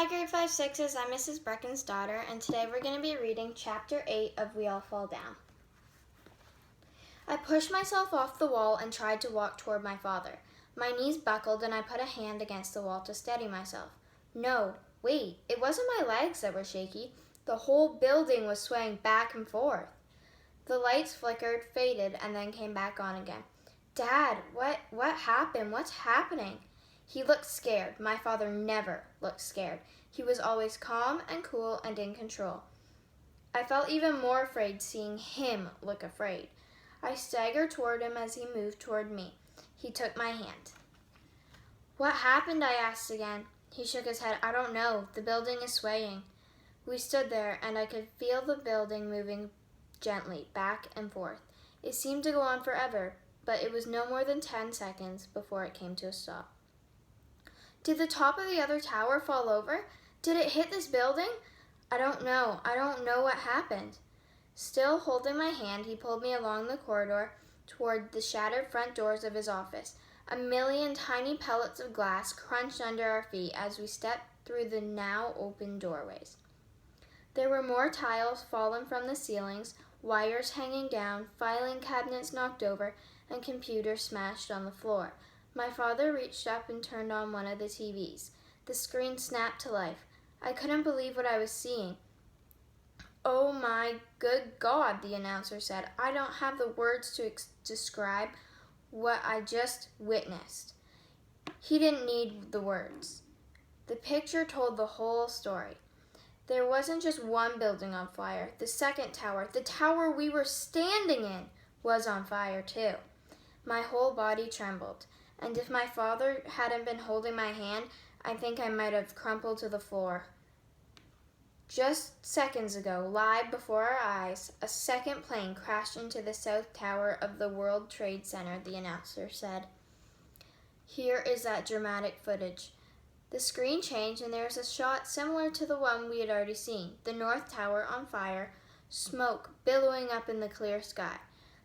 Hi, grade 5 6s. I'm Mrs. Brecken's daughter, and today we're going to be reading Chapter 8 of We All Fall Down. I pushed myself off the wall and tried to walk toward my father. My knees buckled and I put a hand against the wall to steady myself. No, wait, it wasn't my legs that were shaky. The whole building was swaying back and forth. The lights flickered, faded, and then came back on again. Dad, what happened? What's happening? He looked scared. My father never looked scared. He was always calm and cool and in control. I felt even more afraid seeing him look afraid. I staggered toward him as he moved toward me. He took my hand. What happened? I asked again. He shook his head. I don't know. The building is swaying. We stood there, and I could feel the building moving gently back and forth. It seemed to go on forever, but it was no more than 10 seconds before it came to a stop. Did the top of the other tower fall over? Did it hit this building? I don't know. I don't know what happened. Still holding my hand, he pulled me along the corridor toward the shattered front doors of his office. A million tiny pellets of glass crunched under our feet as we stepped through the now open doorways. There were more tiles fallen from the ceilings, wires hanging down, filing cabinets knocked over, and computers smashed on the floor. My father reached up and turned on one of the TVs. The screen snapped to life. I couldn't believe what I was seeing. Oh my good God, the announcer said. I don't have the words to describe what I just witnessed. He didn't need the words. The picture told the whole story. There wasn't just one building on fire. The second tower, the tower we were standing in, was on fire too. My whole body trembled. And if my father hadn't been holding my hand, I think I might have crumpled to the floor. Just seconds ago, live before our eyes, a second plane crashed into the south tower of the World Trade Center, the announcer said. Here is that dramatic footage. The screen changed and there was a shot similar to the one we had already seen, the north tower on fire, smoke billowing up in the clear sky.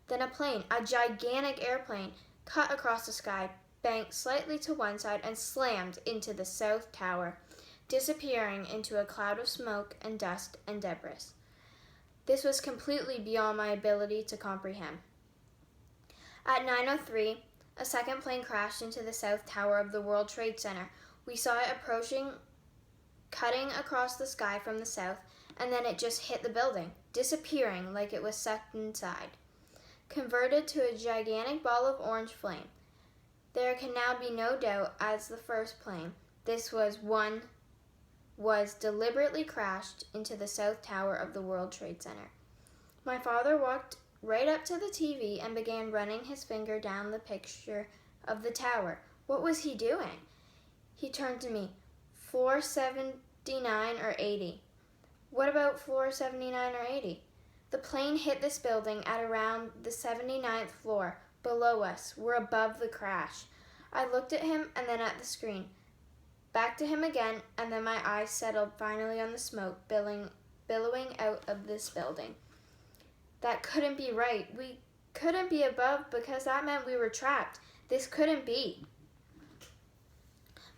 Then a plane, a gigantic airplane, cut across the sky, banked slightly to one side, and slammed into the south tower, disappearing into a cloud of smoke and dust and debris. This was completely beyond my ability to comprehend. At 9:03, a second plane crashed into the south tower of the World Trade Center. We saw it approaching, cutting across the sky from the south, and then it just hit the building, disappearing like it was sucked inside. Converted to a gigantic ball of orange flame. There can now be no doubt, as the first plane, this was deliberately crashed into the south tower of the World Trade Center. My father walked right up to the TV and began running his finger down the picture of the tower. What was he doing? He turned to me. Floor 79 or 80. What about floor 79 or 80? The plane hit this building at around the 79th floor. Below us, we're above the crash. I looked at him and then at the screen. Back to him again, and then my eyes settled finally on the smoke billowing out of this building. That couldn't be right. We couldn't be above because that meant we were trapped. This couldn't be.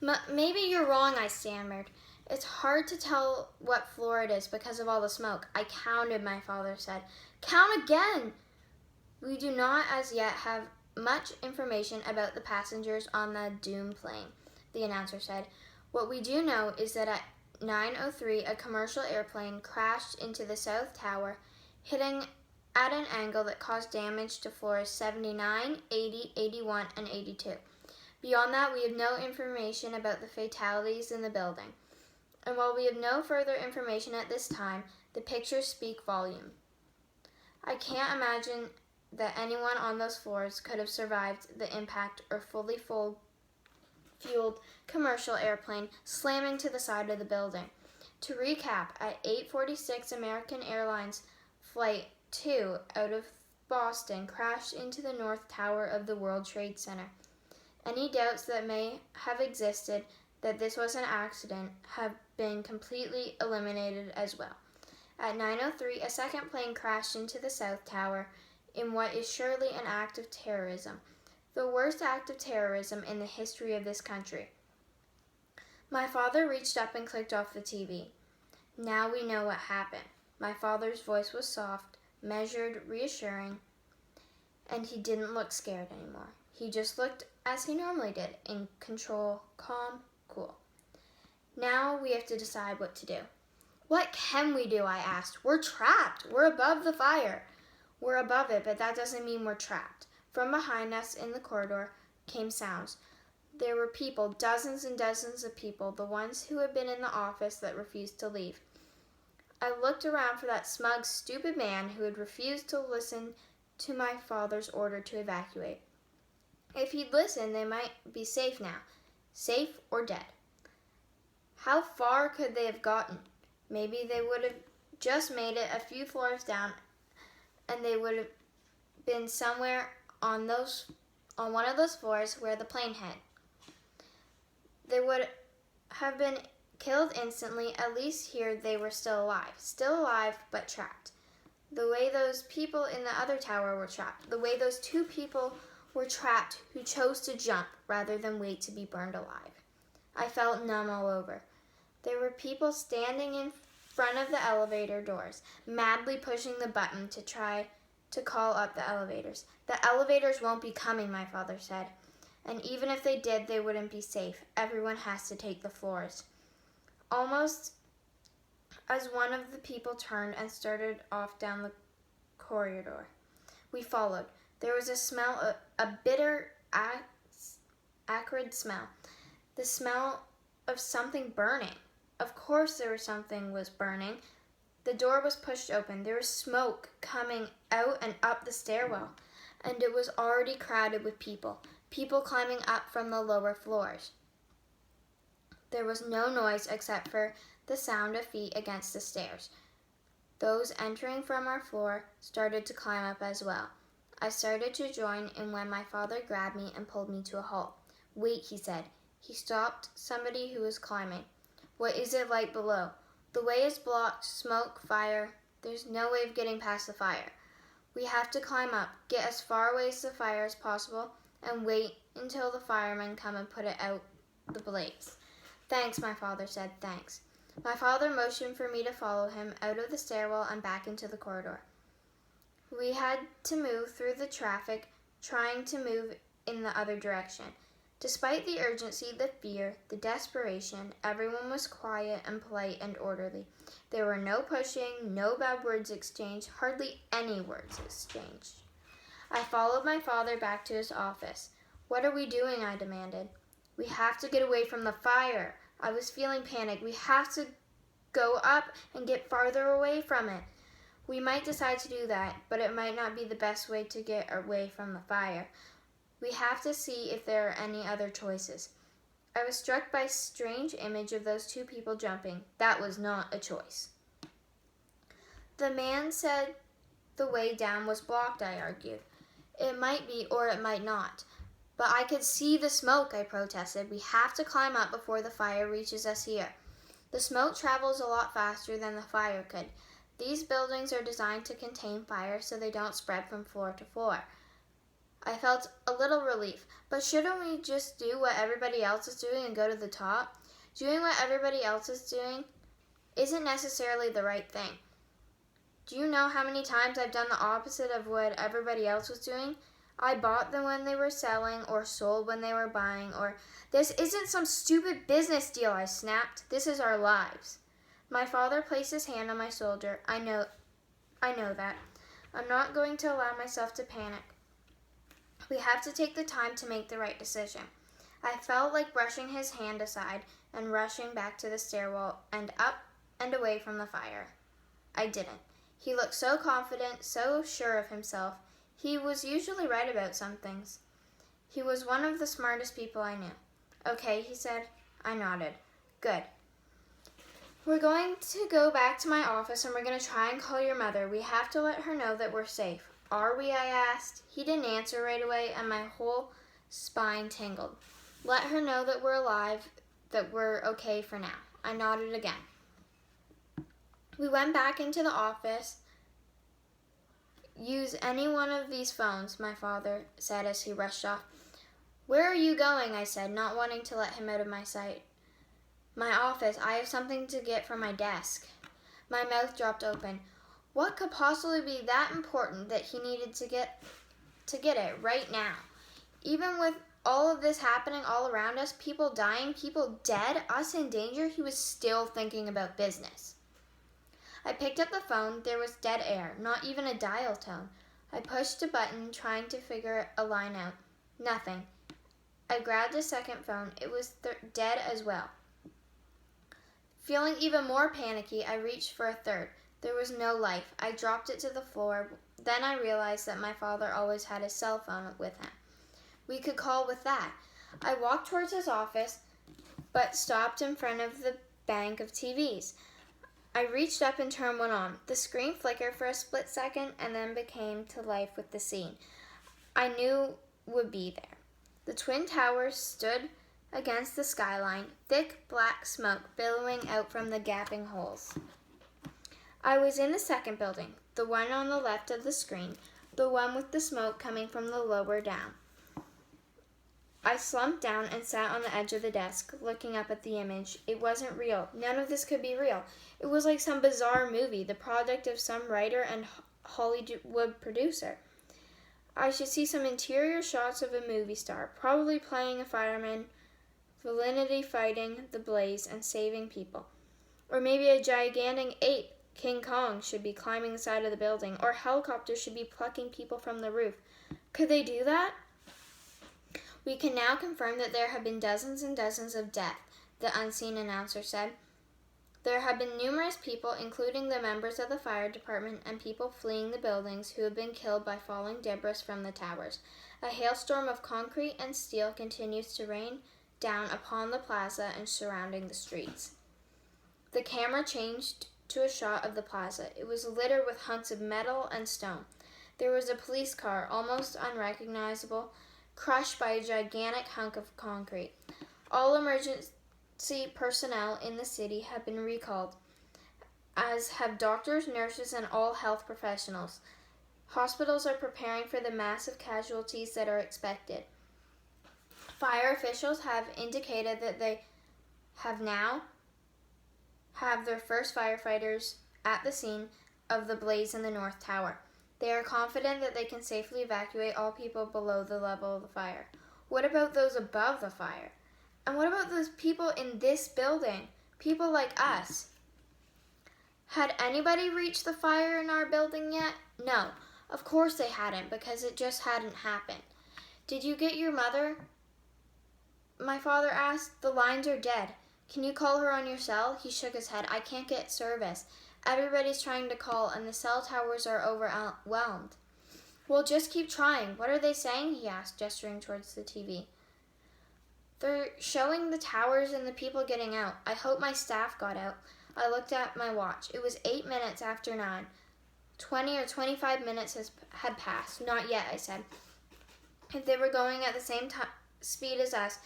Maybe you're wrong, I stammered. It's hard to tell what floor it is because of all the smoke. I counted, my father said. Count again! We do not as yet have much information about the passengers on the doomed plane, the announcer said. What we do know is that at 9:03, a commercial airplane crashed into the south tower, hitting at an angle that caused damage to floors 79, 80, 81, and 82. Beyond that, we have no information about the fatalities in the building. And while we have no further information at this time, the pictures speak volume. I can't imagine that anyone on those floors could have survived the impact or fully fueled commercial airplane slamming to the side of the building. To recap, at 8:46, American Airlines Flight 2 out of Boston crashed into the north tower of the World Trade Center. Any doubts that may have existed that this was an accident have been completely eliminated as well. At 9:03, a second plane crashed into the south tower in what is surely an act of terrorism, the worst act of terrorism in the history of this country. My father reached up and clicked off the TV. Now we know what happened. My father's voice was soft, measured, reassuring, and he didn't look scared anymore. He just looked as he normally did, in control, calm, cool. Now we have to decide what to do. What can we do? I asked. We're trapped. We're above the fire. We're above it, but that doesn't mean we're trapped. From behind us in the corridor came sounds. There were people, dozens and dozens of people, the ones who had been in the office that refused to leave. I looked around for that smug, stupid man who had refused to listen to my father's order to evacuate. If he'd listened, they might be safe now, safe or dead. How far could they have gotten? Maybe they would have just made it a few floors down, and they would have been somewhere on one of those floors where the plane hit. They would have been killed instantly. At least here they were still alive but trapped. The way those people in the other tower were trapped. The way those two people were trapped who chose to jump rather than wait to be burned alive. I felt numb all over. There were people standing in front of the elevator doors, madly pushing the button to try to call up the elevators. The elevators won't be coming, my father said. And even if they did, they wouldn't be safe. Everyone has to take the floors. Almost as one of the people turned and started off down the corridor, we followed. There was a smell, a bitter, acrid smell. The smell of something burning. Of course something was burning. The door was pushed open. There was smoke coming out and up the stairwell, and it was already crowded with people climbing up from the lower floors. There was no noise except for the sound of feet against the stairs. Those entering from our floor started to climb up as well. I started to join in when my father grabbed me and pulled me to a halt. Wait, he said. He stopped somebody who was climbing. What is it like below? The way is blocked, smoke, fire. There's no way of getting past the fire. We have to climb up, get as far away as the fire as possible, and wait until the firemen come and put it out the blaze. Thanks, my father said, thanks. My father motioned for me to follow him out of the stairwell and back into the corridor. We had to move through the traffic, trying to move in the other direction. Despite the urgency, the fear, the desperation, everyone was quiet and polite and orderly. There were no pushing, no bad words exchanged, hardly any words exchanged. I followed my father back to his office. What are we doing? I demanded. We have to get away from the fire. I was feeling panic. We have to go up and get farther away from it. We might decide to do that, but it might not be the best way to get away from the fire. We have to see if there are any other choices. I was struck by a strange image of those two people jumping. That was not a choice. The man said the way down was blocked, I argued. It might be, or it might not. But I could see the smoke, I protested. We have to climb up before the fire reaches us here. The smoke travels a lot faster than the fire could. These buildings are designed to contain fire so they don't spread from floor to floor. I felt a little relief, but shouldn't we just do what everybody else is doing and go to the top? Doing what everybody else is doing isn't necessarily the right thing. Do you know how many times I've done the opposite of what everybody else was doing? I bought them when they were selling, or sold when they were buying, or this isn't some stupid business deal, I snapped. This is our lives. My father placed his hand on my shoulder. I know that. I'm not going to allow myself to panic. We have to take the time to make the right decision. I felt like brushing his hand aside and rushing back to the stairwell and up and away from the fire. I didn't. He looked so confident, so sure of himself. He was usually right about some things. He was one of the smartest people I knew. Okay, he said. I nodded. Good. We're going to go back to my office and we're going to try and call your mother. We have to let her know that we're safe. Are we? I asked. He didn't answer right away and my whole spine tingled. Let her know that we're alive, that we're okay for now. I nodded again. We went back into the office. Use any one of these phones, my father said as he rushed off. Where are you going? I said, not wanting to let him out of my sight. My office. I have something to get from my desk. My mouth dropped open. What could possibly be that important that he needed to get it right now? Even with all of this happening all around us, people dying, people dead, us in danger, he was still thinking about business. I picked up the phone. There was dead air, not even a dial tone. I pushed a button, trying to figure a line out. Nothing. I grabbed a second phone. It was dead as well. Feeling even more panicky, I reached for a third. There was no life. I dropped it to the floor. Then I realized that my father always had his cell phone with him. We could call with that. I walked towards his office, but stopped in front of the bank of TVs. I reached up and turned one on. The screen flickered for a split second and then became to life with the scene I knew would be there. The Twin Towers stood against the skyline, thick black smoke billowing out from the gaping holes. I was in the second building, the one on the left of the screen, the one with the smoke coming from the lower down. I slumped down and sat on the edge of the desk, looking up at the image. It wasn't real. None of this could be real. It was like some bizarre movie, the product of some writer and Hollywood producer. I should see some interior shots of a movie star, probably playing a fireman, villainy fighting the blaze and saving people. Or maybe a gigantic ape, King Kong, should be climbing the side of the building, or helicopters should be plucking people from the roof. Could they do that? We can now confirm that there have been dozens and dozens of deaths, the unseen announcer said. There have been numerous people, including the members of the fire department and people fleeing the buildings, who have been killed by falling debris from the towers. A hailstorm of concrete and steel continues to rain down upon the plaza and surrounding the streets. The camera changed to a shot of the plaza. It was littered with hunks of metal and stone. There was a police car, almost unrecognizable, crushed by a gigantic hunk of concrete. All emergency personnel in the city have been recalled, as have doctors, nurses, and all health professionals. Hospitals are preparing for the massive casualties that are expected. Fire officials have indicated that they have their first firefighters at the scene of the blaze in the North Tower. They are confident that they can safely evacuate all people below the level of the fire. What about those above the fire? And what about those people in this building? People like us. Had anybody reached the fire in our building yet? No, of course they hadn't, because it just hadn't happened. Did you get your mother? My father asked. The lines are dead. Can you call her on your cell? He shook his head. I can't get service. Everybody's trying to call, and the cell towers are overwhelmed. Well, just keep trying. What are they saying? He asked, gesturing towards the TV. They're showing the towers and the people getting out. I hope my staff got out. I looked at my watch. It was 8 minutes after 9. 20 or 25 minutes had passed. Not yet, I said. If they were going at the same speed as us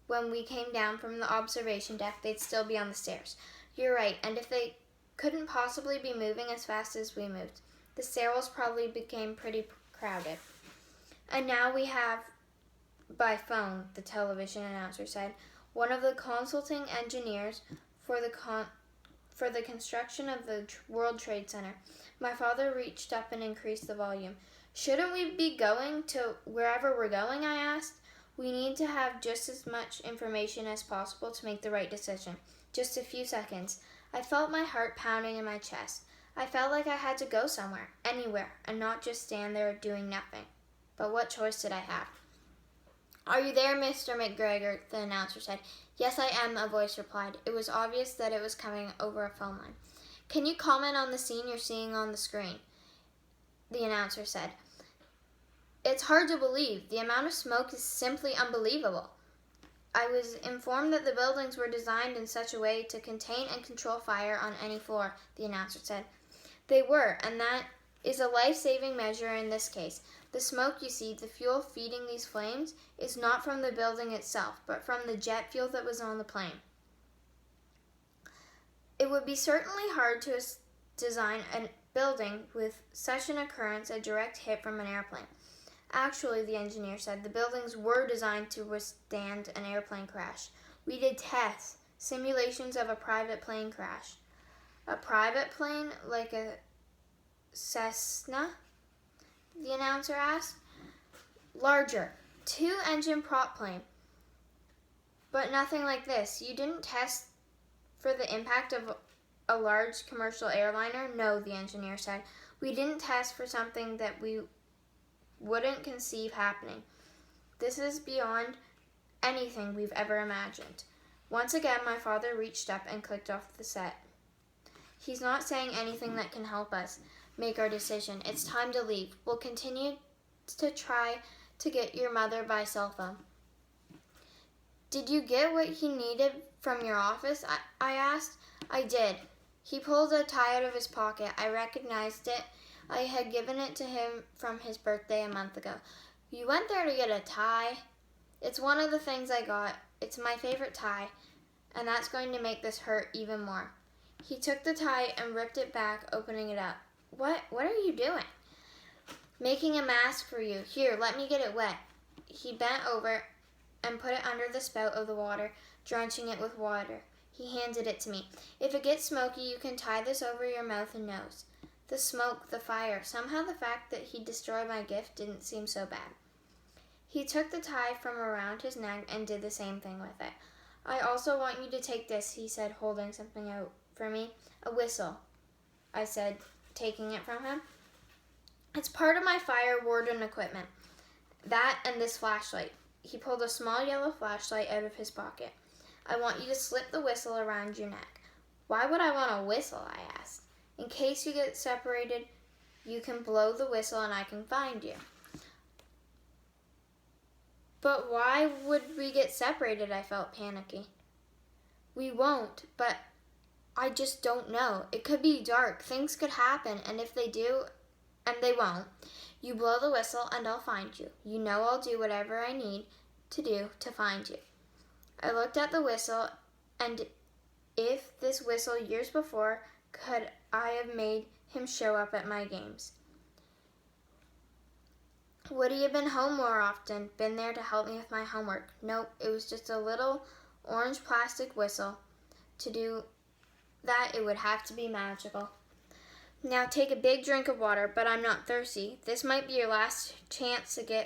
when we came down from the observation deck, they'd still be on the stairs. You're right, and if they couldn't possibly be moving as fast as we moved, the stairwells probably became pretty crowded. And now we have, by phone, the television announcer said, one of the consulting engineers for the construction of the World Trade Center. My father reached up and increased the volume. Shouldn't we be going to wherever we're going? I asked. We need to have just as much information as possible to make the right decision. Just a few seconds. I felt my heart pounding in my chest. I felt like I had to go somewhere, anywhere, and not just stand there doing nothing. But what choice did I have? Are you there, Mr. McGregor? The announcer said. Yes, I am, a voice replied. It was obvious that it was coming over a phone line. Can you comment on the scene you're seeing on the screen? The announcer said. It's hard to believe. The amount of smoke is simply unbelievable. I was informed that the buildings were designed in such a way to contain and control fire on any floor, the announcer said. They were, and that is a life-saving measure in this case. The smoke you see, the fuel feeding these flames, is not from the building itself, but from the jet fuel that was on the plane. It would be certainly hard to design a building with such an occurrence, a direct hit from an airplane. Actually, the engineer said, the buildings were designed to withstand an airplane crash. We did tests Simulations of a private plane crash. A private plane, like a Cessna? The announcer asked. Larger. 2-engine prop plane. But nothing like this. You didn't test for the impact of a large commercial airliner? No, the engineer said. We didn't test for something that we wouldn't conceive happening. This is beyond anything we've ever imagined. Once again, my father reached up and clicked off the set. He's not saying anything that can help us make our decision. It's time to leave. We'll continue to try to get your mother by cell phone. Did you get what he needed from your office? I asked. I did. He pulled a tie out of his pocket. I recognized it. I had given it to him from his birthday a month ago. You went there to get a tie? It's one of the things I got. It's my favorite tie, and that's going to make this hurt even more. He took the tie and ripped it back, opening it up. What are you doing? Making a mask for you. Here, let me get it wet. He bent over and put it under the spout of the water, drenching it with water. He handed it to me. If it gets smoky, you can tie this over your mouth and nose. The smoke, the fire. Somehow the fact that he destroyed my gift didn't seem so bad. He took the tie from around his neck and did the same thing with it. I also want you to take this, he said, holding something out for me. A whistle, I said, taking it from him. It's part of my fire warden equipment. That and this flashlight. He pulled a small yellow flashlight out of his pocket. I want you to slip the whistle around your neck. Why would I want a whistle? I asked. In case you get separated, you can blow the whistle and I can find you. But why would we get separated? I felt panicky. We won't, but I just don't know. It could be dark. Things could happen, and if they do, and they won't, you blow the whistle and I'll find you. You know I'll do whatever I need to do to find you. I looked at the whistle, and if this whistle years before, could I have made him show up at my games? Would he have been home more often, been there to help me with my homework? Nope, it was just a little orange plastic whistle. To do that, it would have to be magical. Now take a big drink of water, but I'm not thirsty. This might be your last chance to get